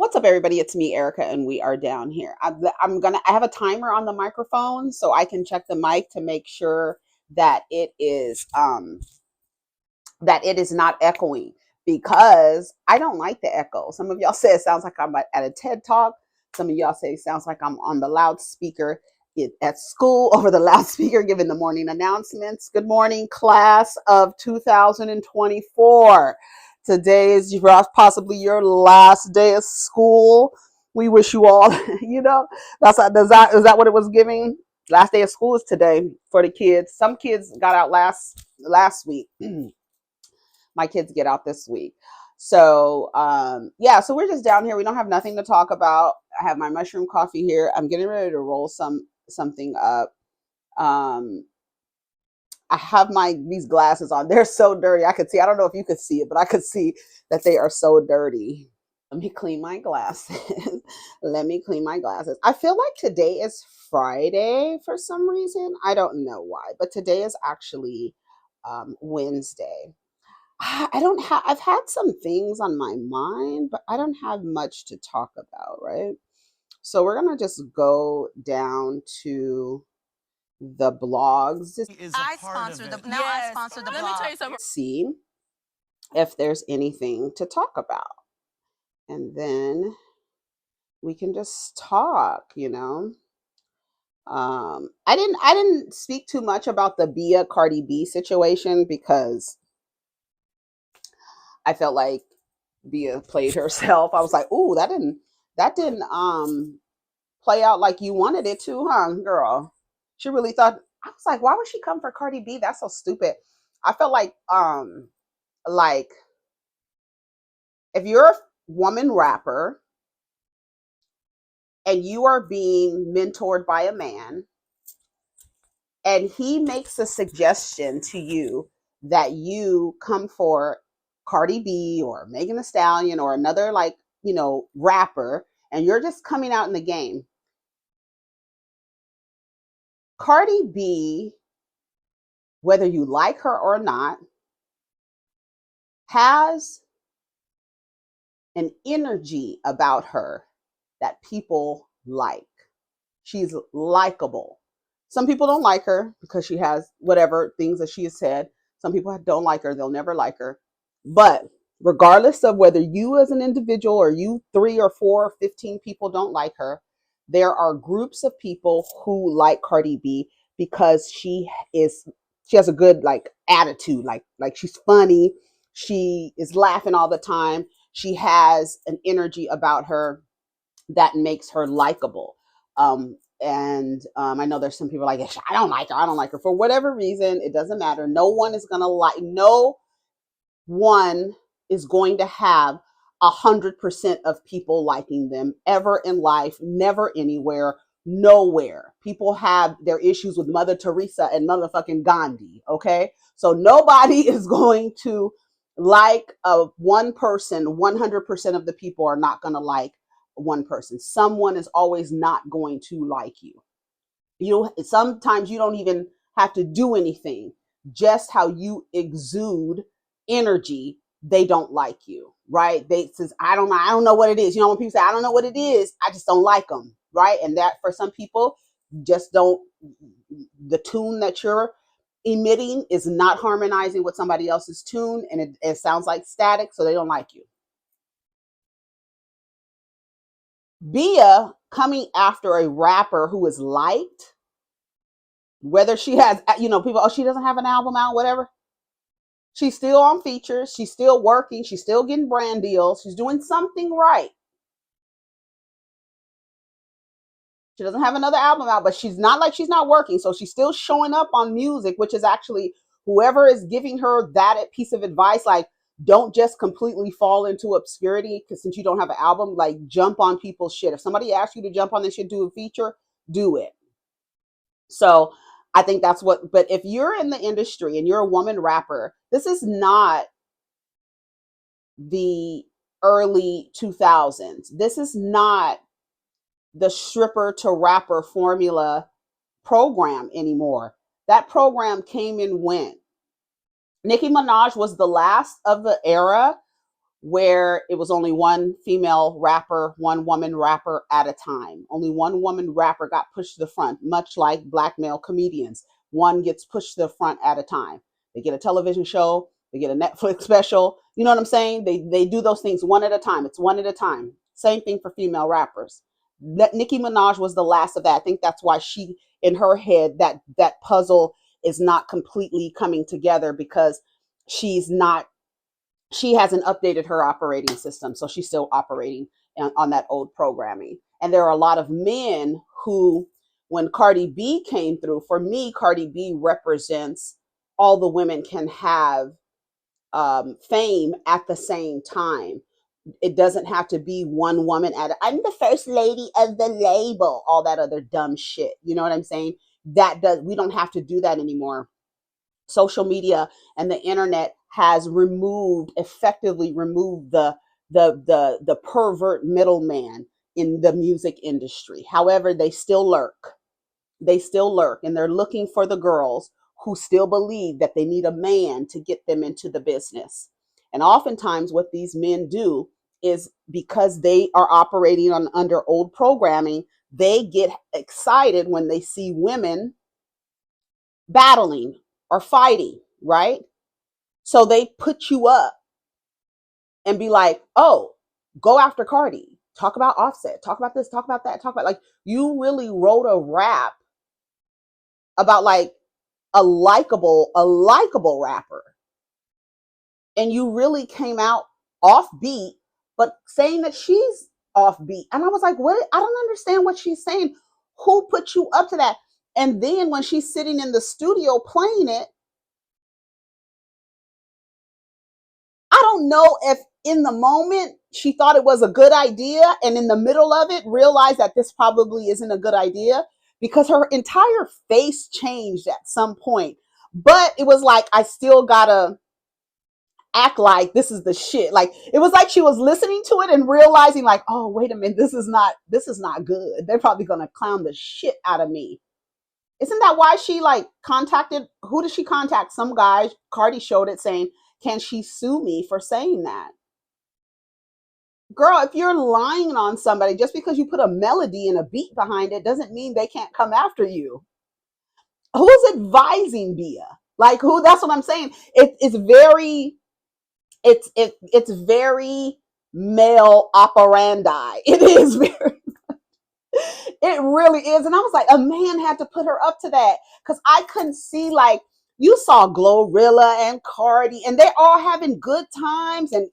What's up, everybody? It's me, Erica, and we are down here. I have a timer on the microphone so I can check the mic to make sure that it is not echoing because I don't like the echo. Some of y'all say it sounds like I'm at a TED talk. Some of y'all say it sounds like I'm on the loudspeaker at school over the loudspeaker giving the morning announcements. Good morning, class of 2024. Today is possibly your last day of school. We wish you all, is that what it was giving? Last day of school is today for the kids. Some kids got out last week. My kids get out this week. So so we're just down here. We don't have nothing to talk about. I have my mushroom coffee here. I'm getting ready to roll something up. I have these glasses on. They're so dirty. I could see. I don't know if you could see it, but I could see that they are so dirty. Let me clean my glasses. Let me clean my glasses. I feel like today is Friday for some reason. I don't know why, but today is actually Wednesday. I've had some things on my mind, but I don't have much to talk about, right? So we're going to just go down to the blogs. I sponsor the Let me tell you something. See if there's anything to talk about. And then we can just talk, I didn't speak too much about the BIA Cardi B situation because I felt like BIA played herself. I was like, ooh, that didn't play out like you wanted it to, huh, girl? She really thought. I was like, why would she come for Cardi B? That's so stupid. I felt like if you're a woman rapper and you are being mentored by a man and he makes a suggestion to you that you come for Cardi B or Megan Thee Stallion or another rapper, and you're just coming out in the game. Cardi B, whether you like her or not, has an energy about her that people like. She's likable. Some people don't like her because she has whatever things that she has said. Some people don't like her. They'll never like her. But regardless of whether you as an individual or you 3 or 4 or 15 people don't like her, there are groups of people who like Cardi B because she has a good attitude, like she's funny, she is laughing all the time, she has an energy about her that makes her likable. I know there's some people like, I don't like her for whatever reason. It doesn't matter. No one is going to have 100% of people liking them ever in life, never anywhere, nowhere. People have their issues with Mother Teresa and motherfucking Gandhi. Okay, so nobody is going to like one person. 100% of the people are not going to like one person. Someone is always not going to like you. Sometimes you don't even have to do anything. Just how you exude energy, they don't like you, right? They says, I don't know what it is. When people say, I don't know what it is, I just don't like them, right? And that for some people, the tune that you're emitting is not harmonizing with somebody else's tune, and it sounds like static, so they don't like you. BIA coming after a rapper who is liked, whether she has, people, she doesn't have an album out, whatever. She's still on features. She's still working. She's still getting brand deals. She's doing something right. She doesn't have another album out, but she's not working. So she's still showing up on music, which is actually whoever is giving her that piece of advice, don't just completely fall into obscurity because since you don't have an album, jump on people's shit. If somebody asks you to jump on this shit, do a feature, do it. So I think that's but if you're in the industry and you're a woman rapper, this is not the early 2000s. This is not the stripper to rapper formula program anymore. That program came and went. Nicki Minaj was the last of the era where it was only one female rapper, one woman rapper at a time. Only one woman rapper got pushed to the front, much like black male comedians. One gets pushed to the front at a time. They get a television show, they get a Netflix special. You know what I'm saying? They do those things one at a time. It's one at a time. Same thing for female rappers. Nicki Minaj was the last of that. I think that's why she, in her head, that puzzle is not completely coming together, because she's not, she hasn't updated her operating system, so she's still operating on that old programming. And there are a lot of men who, when Cardi B came through, for me, Cardi B represents all the women can have fame at the same time. It doesn't have to be one woman at it. I'm the first lady of the label, all that other dumb shit. You know what I'm saying? We don't have to do that anymore. Social media and the internet has effectively removed the pervert middleman in the music industry. However, they still lurk. And they're looking for the girls who still believe that they need a man to get them into the business. And oftentimes what these men do is, because they are operating under old programming, they get excited when they see women battling or fighting, right? So they put you up and be like, oh, go after Cardi. Talk about Offset. Talk about this. Talk about that. Talk about, like, you really wrote a rap about like a likable rapper. And you really came out offbeat, but saying that she's offbeat. And I was like, what? I don't understand what she's saying. Who put you up to that? And then when she's sitting in the studio playing it, I don't know if in the moment she thought it was a good idea, and in the middle of it realized that this probably isn't a good idea, because her entire face changed at some point. But it was like, I still gotta act like this is the shit. Like, it was like she was listening to it and realizing, like, oh, wait a minute, this is not good. They're probably gonna clown the shit out of me. Isn't that why she like contacted, who did she contact? Some guy. Cardi showed it, saying, can she sue me for saying that? Girl, if you're lying on somebody, just because you put a melody and a beat behind it doesn't mean they can't come after you. Who's advising BIA? Like, who? That's what I'm saying. It's very male operandi. It is very, it really is. And I was like, a man had to put her up to that, because I couldn't see, like, you saw Glorilla and Cardi, and they're all having good times, and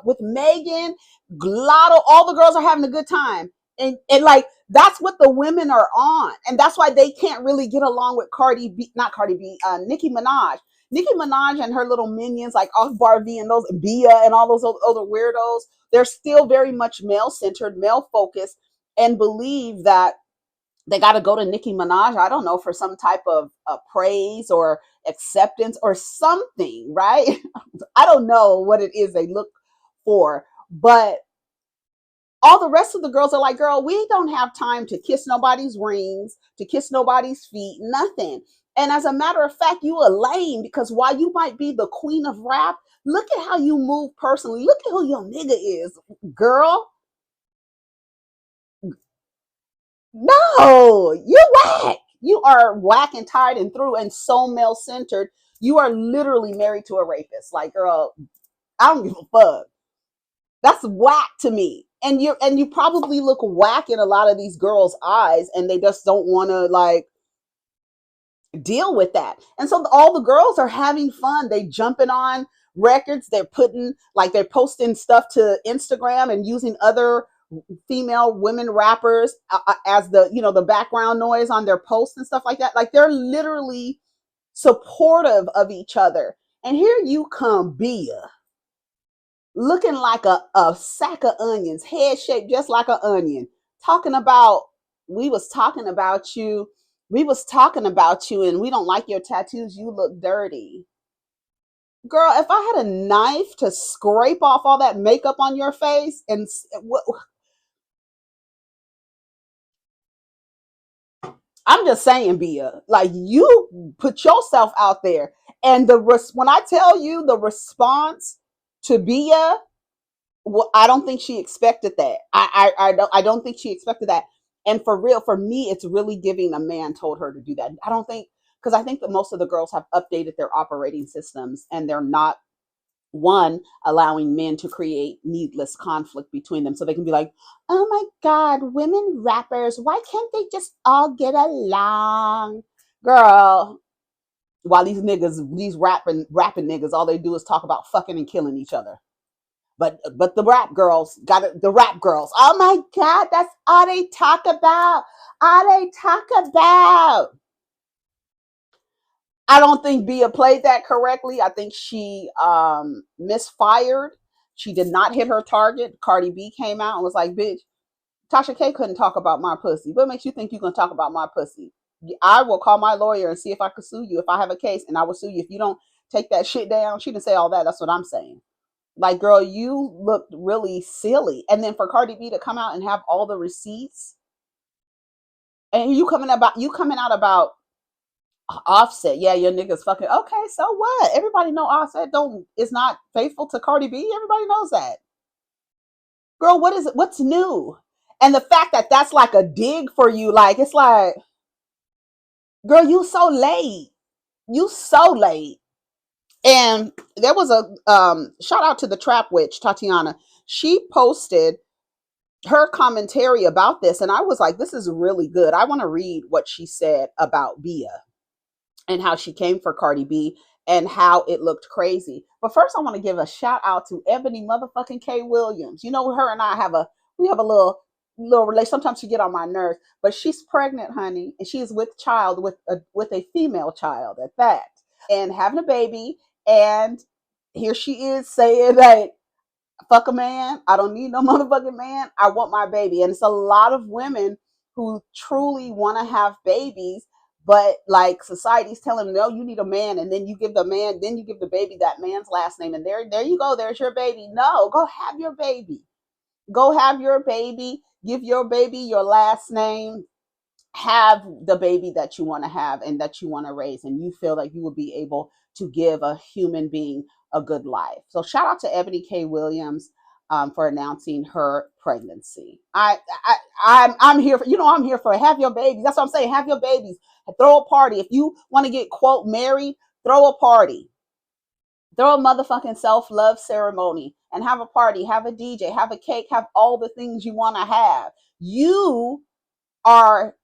with Megan, Glotto, all the girls are having a good time. And like, that's what the women are on. And that's why they can't really get along with Nicki Minaj. Nicki Minaj and her little minions, like Akbar V and those BIA and all those other weirdos, they're still very much male-centered, male-focused, and believe that they got to go to Nicki Minaj, I don't know, for some type of praise or acceptance or something, right? I don't know what it is they look for, but all the rest of the girls are like, girl, we don't have time to kiss nobody's rings, to kiss nobody's feet, nothing. And as a matter of fact, you are lame, because while you might be the queen of rap, look at how you move personally. Look at who your nigga is, girl. No, you're whack. You are whack and tired and through, and so male-centered. You are literally married to a rapist. Like, girl, I don't give a fuck. That's whack to me. And you probably look whack in a lot of these girls' eyes, and they just don't want to like deal with that. And so all the girls are having fun. They jumping on records. They're posting stuff to Instagram and using other female women rappers as the background noise on their posts and stuff like that. Like, they're literally supportive of each other. And here you come, BIA, looking like a sack of onions, head shaped just like an onion, talking about, we was talking about you, and we don't like your tattoos, you look dirty. Girl, if I had a knife to scrape off all that makeup on your face, and I'm just saying, BIA, like, you put yourself out there, and when I tell you the response to BIA Well, I don't think she expected that. I don't think she expected that. And for real, for me, it's really giving a man told her to do that. I don't think, because I think that most of the girls have updated their operating systems and they're not, one, allowing men to create needless conflict between them so they can be like, oh my God, women rappers, why can't they just all get along? Girl, while these niggas, these rapping niggas, all they do is talk about fucking and killing each other. But the rap girls got it. The rap girls. Oh my God, that's all they talk about. All they talk about. I don't think Bia played that correctly. I think she misfired. She did not hit her target. Cardi B came out and was like, "Bitch, Tasha K couldn't talk about my pussy. What makes you think you're gonna talk about my pussy? I will call my lawyer and see if I could sue you if I have a case, and I will sue you if you don't take that shit down." She didn't say all that. That's what I'm saying. Like, girl, you looked really silly. And then for Cardi B to come out and have all the receipts, and you coming out about Offset. Yeah, your niggas fucking okay. So what? Everybody know Offset don't is not faithful to Cardi B. Everybody knows that. Girl, what is it? What's new? And the fact that that's like a dig for you, like it's like, girl, you so late. You so late. And there was a shout out to the trap witch Tatiana. She posted her commentary about this, and I was like, this is really good. I want to read what she said about Bia and how she came for Cardi B and how it looked crazy. But first, I want to give a shout out to Eboni motherfucking K. Williams. You know, her and I have a little relation. Sometimes she get on my nerves, but she's pregnant, honey, and she is with child with a female child at that, and having a baby. And here she is saying that, fuck a man. I don't need no motherfucking man. I want my baby. And it's a lot of women who truly want to have babies, but like society's telling them, no, you need a man. And then you give the man, then you give the baby that man's last name. And there you go. There's your baby. No, go have your baby. Go have your baby. Give your baby your last name. Have the baby that you want to have and that you want to raise, and you feel like you will be able to give a human being a good life. So shout out to Eboni K. Williams for announcing her pregnancy. I'm here for, I'm here for have your babies. That's what I'm saying. Have your babies. Throw a party. If you want to get quote married, throw a party. Throw a motherfucking self-love ceremony and have a party. Have a DJ. Have a cake. Have all the things you want to have. You are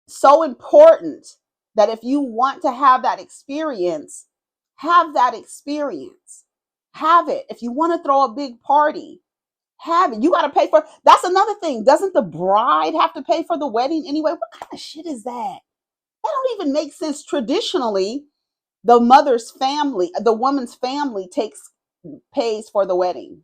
so important that if you want to have that experience, have that experience. Have it. If you want to throw a big party, have it. You got to pay for. That's another thing. Doesn't the bride have to pay for the wedding anyway? What kind of shit is that? That don't even make sense. Traditionally, the mother's family, the woman's family pays for the wedding.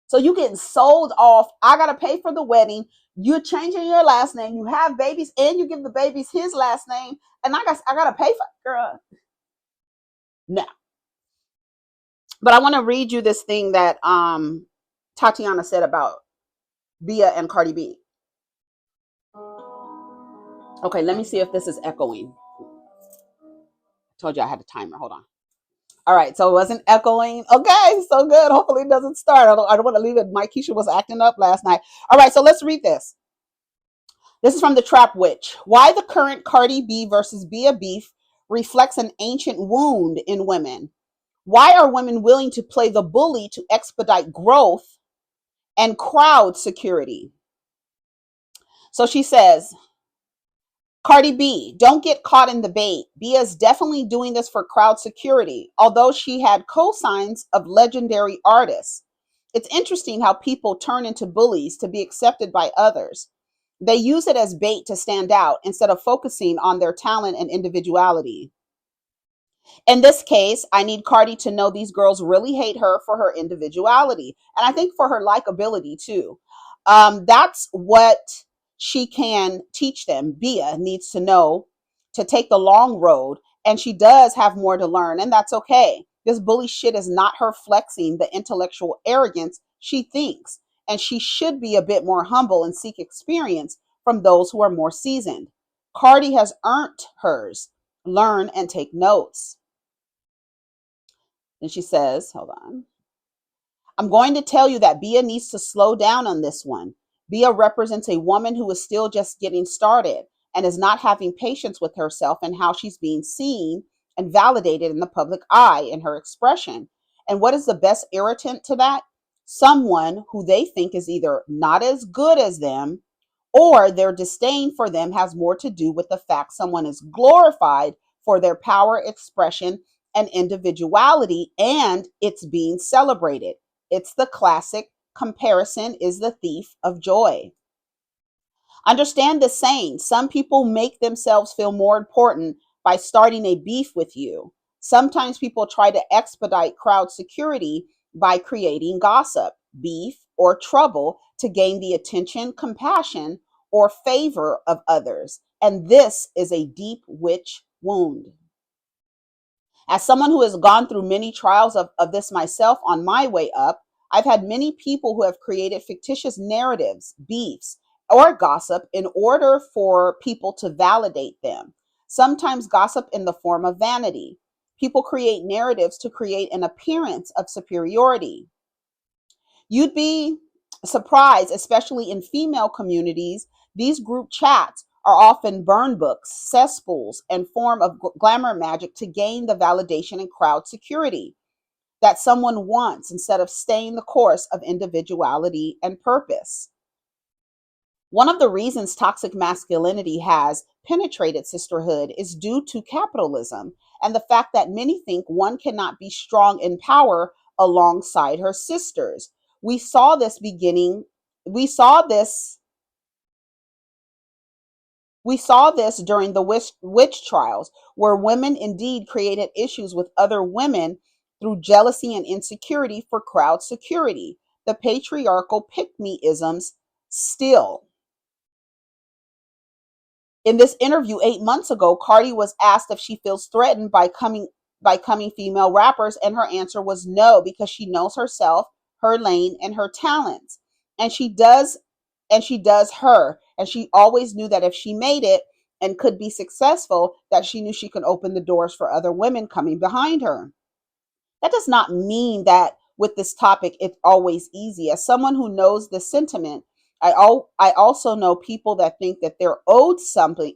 So you getting sold off. I gotta pay for the wedding. You're changing your last name. You have babies, and you give the babies his last name. And I gotta pay for, girl. No. But I want to read you this thing that Tatiana said about Bia and Cardi B. Okay, let me see if this is echoing. I told you I had a timer. Hold on. All right, so it wasn't echoing. Okay, so good. Hopefully it doesn't start. I don't want to leave it. My Keisha was acting up last night. All right, so let's read this. This is from the Trap Witch. Why the current Cardi B versus Bia beef reflects an ancient wound in women. Why are women willing to play the bully to expedite growth and crowd security? So she says, Cardi B, don't get caught in the bait. Bia is definitely doing this for crowd security, although she had cosigns of legendary artists. It's interesting how people turn into bullies to be accepted by others. They use it as bait to stand out instead of focusing on their talent and individuality. In this case, I need Cardi to know these girls really hate her for her individuality. And I think for her likability too. That's what she can teach them. Bia needs to know to take the long road, and she does have more to learn, and that's okay. This bully shit is not her flexing the intellectual arrogance she thinks, and she should be a bit more humble and seek experience from those who are more seasoned. Cardi has earned hers. Learn and take notes. And she says, hold on. I'm going to tell you that BIA needs to slow down on this one. BIA represents a woman who is still just getting started and is not having patience with herself and how she's being seen and validated in the public eye in her expression. And what is the best irritant to that? Someone who they think is either not as good as them, or their disdain for them has more to do with the fact someone is glorified for their power, expression, and individuality, and it's being celebrated. It's the classic comparison is the thief of joy. Understand the saying, some people make themselves feel more important by starting a beef with you. Sometimes people try to expedite crowd security by creating gossip, beef, or trouble to gain the attention, compassion, or favor of others. And this is a deep witch wound. As someone who has gone through many trials of this myself on my way up, I've had many people who have created fictitious narratives, beefs, or gossip in order for people to validate them. Sometimes gossip in the form of vanity. People create narratives to create an appearance of superiority. You'd be surprised, especially in female communities, these group chats are often burn books, cesspools, and form of glamour magic to gain the validation and crowd security that someone wants instead of staying the course of individuality and purpose. One of the reasons toxic masculinity has penetrated sisterhood is due to capitalism and the fact that many think one cannot be strong in power alongside her sisters. We saw this beginning, we saw this We saw this during the witch trials, where women indeed created issues with other women through jealousy and insecurity for crowd security. The patriarchal pick-me-isms still. In this interview 8 months ago, Cardi was asked if she feels threatened by coming female rappers, and her answer was no, because she knows herself, her lane, and her talents. And she does her. And she always knew that if she made it and could be successful, that she knew she could open the doors for other women coming behind her. That does not mean that with this topic it's always easy. As someone who knows the sentiment, I also know people that think that they're owed something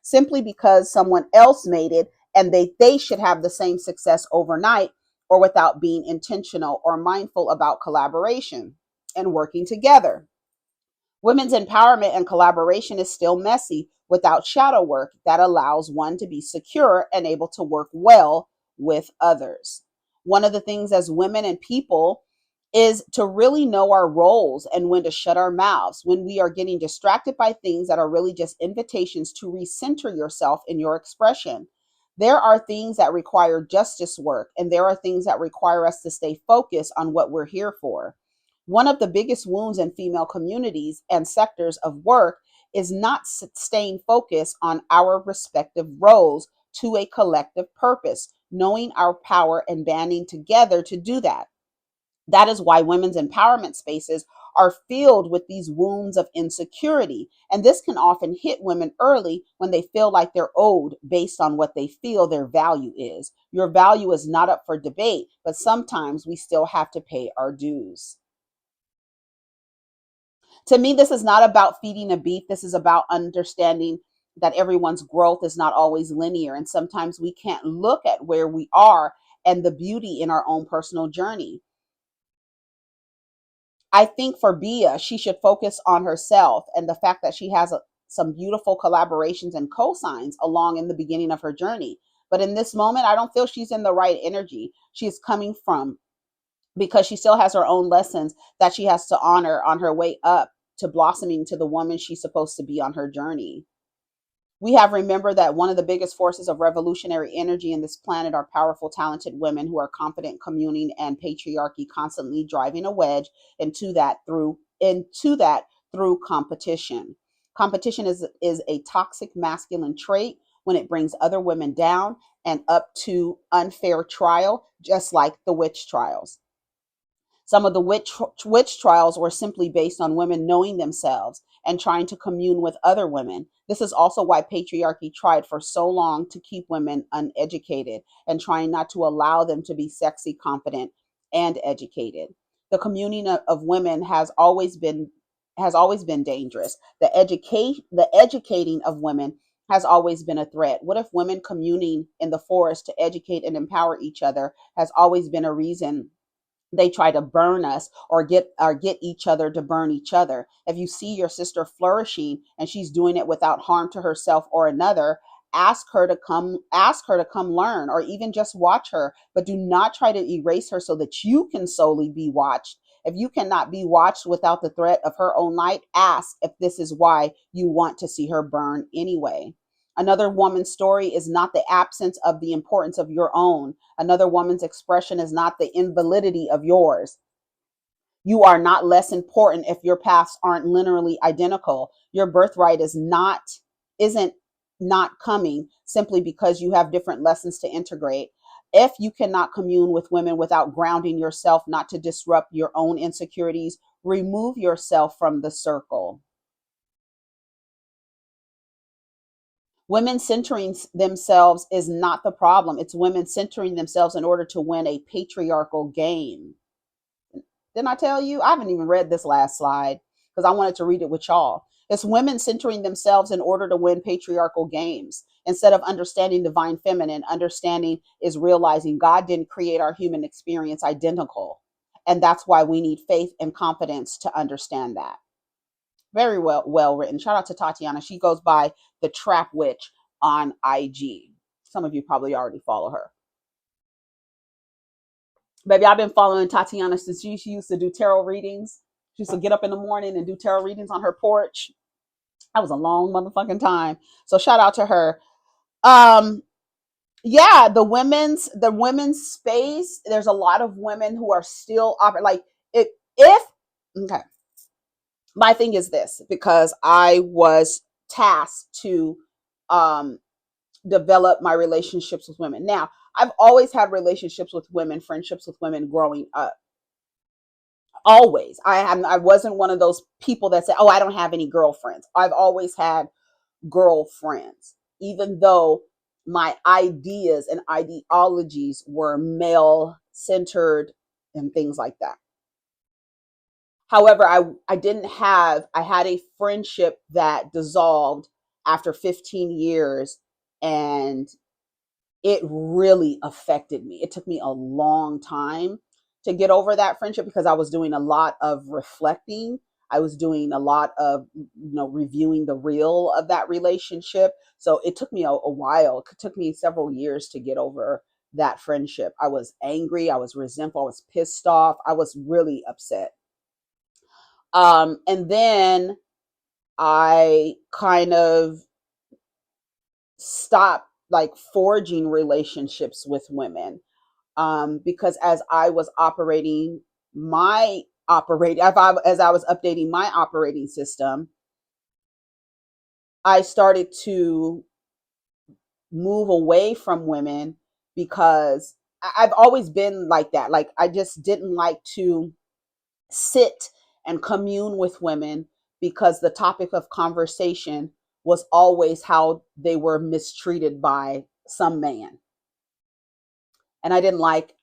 simply because someone else made it, and they should have the same success overnight, or without being intentional or mindful about collaboration and working together. Women's empowerment and collaboration is still messy without shadow work that allows one to be secure and able to work well with others. One of the things as women and people is to really know our roles and when to shut our mouths when we are getting distracted by things that are really just invitations to recenter yourself in your expression. There are things that require justice work, and there are things that require us to stay focused on what we're here for. One of the biggest wounds in female communities and sectors of work is not staying focused on our respective roles to a collective purpose, knowing our power and banding together to do that. That is why women's empowerment spaces are filled with these wounds of insecurity. And this can often hit women early when they feel like they're owed based on what they feel their value is. Your value is not up for debate, but sometimes we still have to pay our dues. To me, this is not about feeding a beef. This is about understanding that everyone's growth is not always linear. And sometimes we can't look at where we are and the beauty in our own personal journey. I think for Bia, she should focus on herself and the fact that she has some beautiful collaborations and cosigns along in the beginning of her journey. But in this moment, I don't feel she's in the right energy. She's coming from, because she still has her own lessons that she has to honor on her way up to blossoming to the woman she's supposed to be on her journey. We have remembered that one of the biggest forces of revolutionary energy in this planet are powerful, talented women who are confident, communing, and patriarchy constantly driving a wedge into that through competition. Competition is a toxic masculine trait when it brings other women down and up to unfair trial, just like the witch trials. Some of the witch trials were simply based on women knowing themselves and trying to commune with other women. This is also why patriarchy tried for so long to keep women uneducated and trying not to allow them to be sexy, confident, and educated. The communing of women has always been dangerous. The educating of women has always been a threat. What if women communing in the forest to educate and empower each other has always been a reason they try to burn us, or get each other to burn each other? If you see your sister flourishing and she's doing it without harm to herself or another, ask her to come learn, or even just watch her, but do not try to erase her so that you can solely be watched. If you cannot be watched without the threat of her own light, ask if this is why you want to see her burn anyway. Another woman's story is not the absence of the importance of your own. Another woman's expression is not the invalidity of yours. You are not less important if your paths aren't linearly identical. Your birthright isn't not coming simply because you have different lessons to integrate. If you cannot commune with women without grounding yourself, not to disrupt your own insecurities, remove yourself from the circle. Women centering themselves is not the problem. It's women centering themselves in order to win a patriarchal game. Didn't I tell you? I haven't even read this last slide because I wanted to read it with y'all. It's women centering themselves in order to win patriarchal games. Instead of understanding divine feminine, understanding is realizing God didn't create our human experience identical. And that's why we need faith and confidence to understand that. Very well written. Shout out to Tatiana. She goes by the Trap Witch on IG. Some of you probably already follow her. Baby, I've been following Tatiana since she used to do tarot readings. She used to get up in the morning and do tarot readings on her porch. That was a long motherfucking time. So shout out to her. Yeah, the women's space. There's a lot of women who are still like if okay. My thing is this, because I was tasked to develop my relationships with women. Now, I've always had relationships with women, friendships with women growing up. Always. I wasn't one of those people that said, "Oh, I don't have any girlfriends." I've always had girlfriends, even though my ideas and ideologies were male centered and things like that. However, I had a friendship that dissolved after 15 years, and it really affected me. It took me a long time to get over that friendship because I was doing a lot of reflecting. I was doing a lot of, reviewing the real of that relationship. So it took me a while. It took me several years to get over that friendship. I was angry. I was resentful. I was pissed off. I was really upset. And then I kind of stopped like forging relationships with women, because as I was as I was updating my operating system, I started to move away from women because I've always been like that. Like I just didn't like to sit and commune with women because the topic of conversation was always how they were mistreated by some man. And I didn't like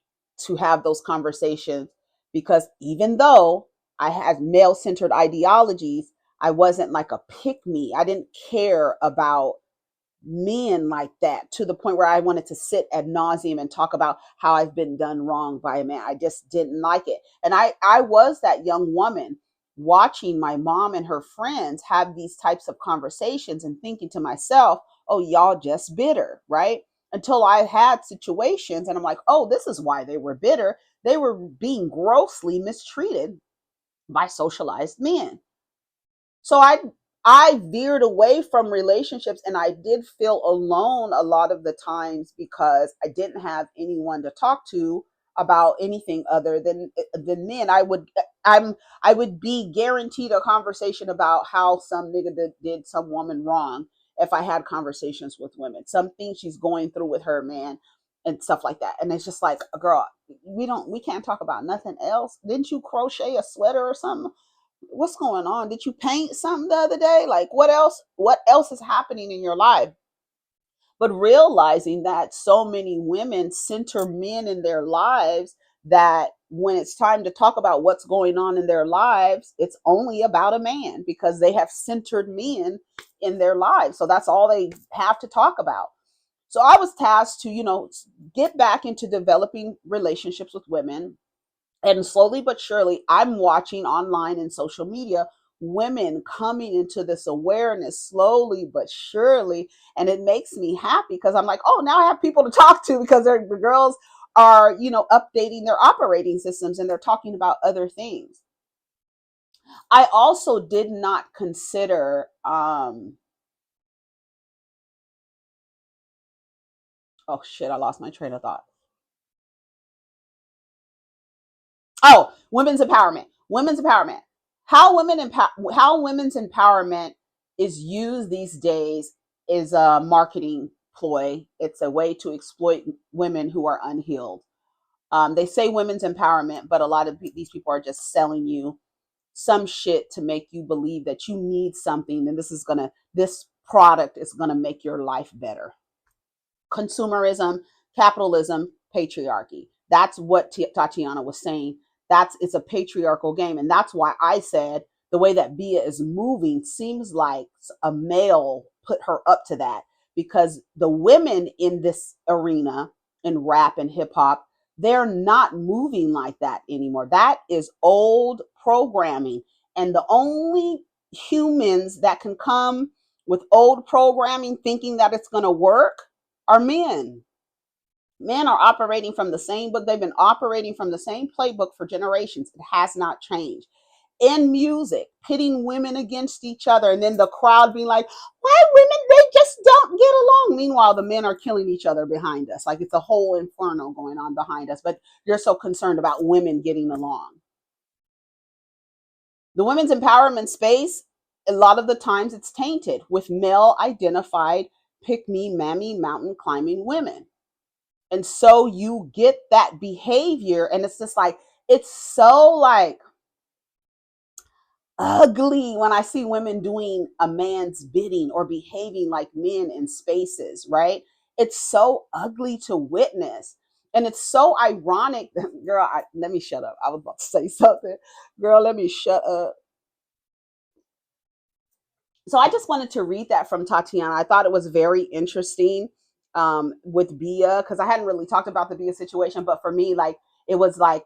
to have those conversations because even though I had male centered ideologies, I wasn't like a pick me. I didn't care about men like that to the point where I wanted to sit ad nauseum and talk about how I've been done wrong by a man. I just didn't like it. And I was that young woman watching my mom and her friends have these types of conversations and thinking to myself, oh, y'all just bitter, right? Until I had situations and I'm like, oh, this is why they were bitter. They were being grossly mistreated by socialized men. So I veered away from relationships, and I did feel alone a lot of the times because I didn't have anyone to talk to about anything other than men. I would be guaranteed a conversation about how some nigga did some woman wrong if I had conversations with women. Something she's going through with her man and stuff like that. And it's just like, girl, we can't talk about nothing else. Didn't you crochet a sweater or something? What's going on? Did you paint something the other day? Like what else is happening in your life? But realizing that so many women center men in their lives that when it's time to talk about what's going on in their lives, it's only about a man because they have centered men in their lives. So that's all they have to talk about. So I was tasked to, get back into developing relationships with women. And slowly but surely, I'm watching online and social media women coming into this awareness slowly but surely. And it makes me happy because I'm like, oh, now I have people to talk to because the girls are, updating their operating systems and they're talking about other things. I also did not consider, oh shit, I lost my train of thought. Oh, women's empowerment. Women's empowerment. How women's empowerment is used these days is a marketing ploy. It's a way to exploit women who are unhealed. They say women's empowerment, but a lot of these people are just selling you some shit to make you believe that you need something, and this product is gonna make your life better. Consumerism, capitalism, patriarchy. That's what Tatiana was saying. It's a patriarchal game. And that's why I said the way that BIA is moving seems like a male put her up to that, because the women in this arena in rap and hip hop, they're not moving like that anymore. That is old programming. And the only humans that can come with old programming thinking that it's going to work are men. Men are operating from the same book. They've been operating from the same playbook for generations. It has not changed. In music, pitting women against each other, and then the crowd being like, why women, they just don't get along. Meanwhile, the men are killing each other behind us. Like it's a whole inferno going on behind us, but you're so concerned about women getting along. The women's empowerment space, a lot of the times it's tainted with male identified pick me, mammy, mountain climbing women. And so you get that behavior, and it's just like, it's so like ugly when I see women doing a man's bidding or behaving like men in spaces, right? It's so ugly to witness. And it's so ironic. Girl, let me shut up. I was about to say something. Girl, let me shut up. So I just wanted to read that from Tatiana. I thought it was very interesting with BIA, because I hadn't really talked about the BIA situation, but for me, like, it was like,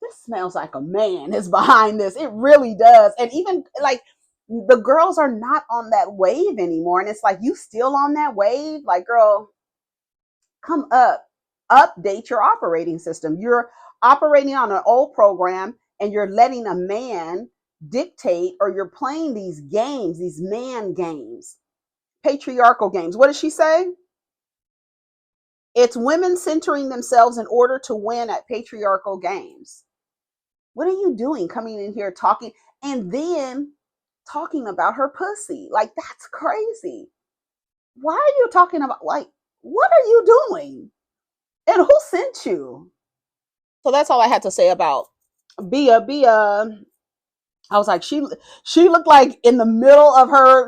this smells like a man is behind this. It really does. And even like the girls are not on that wave anymore. And it's like, you still on that wave? Like, girl, come up, update your operating system. You're operating on an old program and you're letting a man dictate, or you're playing these games, these man games, patriarchal games. What does she say? It's women centering themselves in order to win at patriarchal games. What are you doing coming in here talking and then talking about her pussy? Like, that's crazy. Why are you talking about, like, what are you doing? And who sent you? So that's all I had to say about BIA. I was like, she looked like in the middle of her